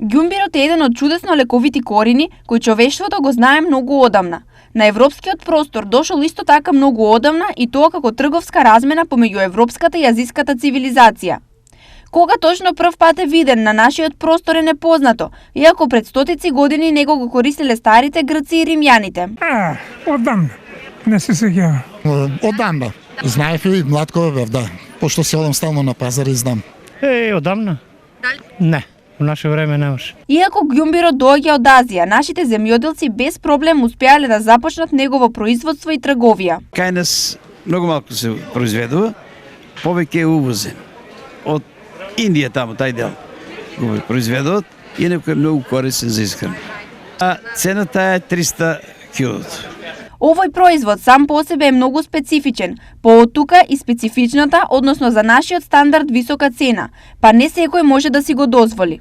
Ѓумбирот е еден од чудесно лековити корени кои човештвото го знае многу одамна. На европскиот простор дошол исто така многу одамна и тоа како трговска размена помеѓу европската и азиската цивилизација. Кога точно прв пат е виден на нашиот простор е непознато, иако пред стотици години него го користеле старите грци и римјаните. Одамна. Не се сеќава. Одамна. Знаев и млад кога бев, да. Пошто се одам стално на пазар и знам. Одамна? Не. Во наше време немаше. Иако ѓумбирот доаѓа од Азија, нашите земјоделци без проблем успеале да започнат негово производство и трговија. Кај нас многу малку се произведува, повеќе е увозен. Од Индија таму тај дел го произведуваат и некој многу корисен за исхрана. А цената е 300 килото. Овој производ сам по себе е многу специфичен, по тука и специфичната, односно за нашиот стандард висока цена, па не секој може да си го дозволи.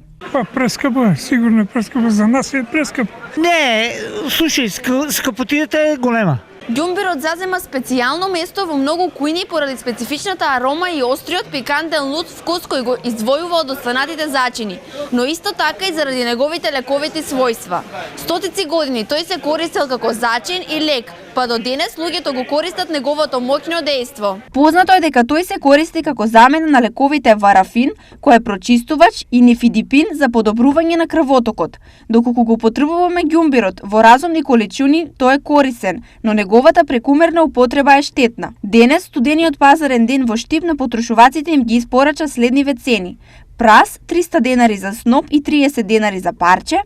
Прескапо е, сигурно е прескапо, за нас е прескапо. Не, слушај, скапотијата е голема. Ѓумбирот зазема специјално место во многу кујни поради специфичната арома и остриот пикантен лут вкус кој го издвојува од останатите зачини, но исто така и заради неговите лековити својства. Стотици години тој се користел како зачин и лек, па до денес луѓето го користат неговото моќно дејство. Познато е дека тој се користи како замена на лековите варафин, кој е прочистувач, и нифидипин за подобрување на крвотокот. Доколку го потребуваме ѓумбирот во разумни количини, тој е корисен, но неговата прекумерна употреба е штетна. Денес студениот пазарен ден во Штип на потрошуваците им ги испорача следниве цени: прас 300 денари за сноп и 30 денари за парче,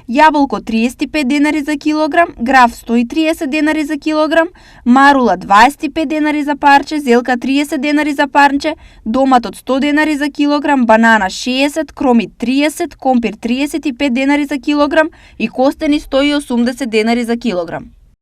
јаболко 35 денари за килограм, граф 130 денари за килограм, марула 25 денари за парче, зелка 30 денари за парче, доматот 100 денари за килограм, банана 60, кромит 30, компир 35 денари за килограм и костени 180 денари за килограм.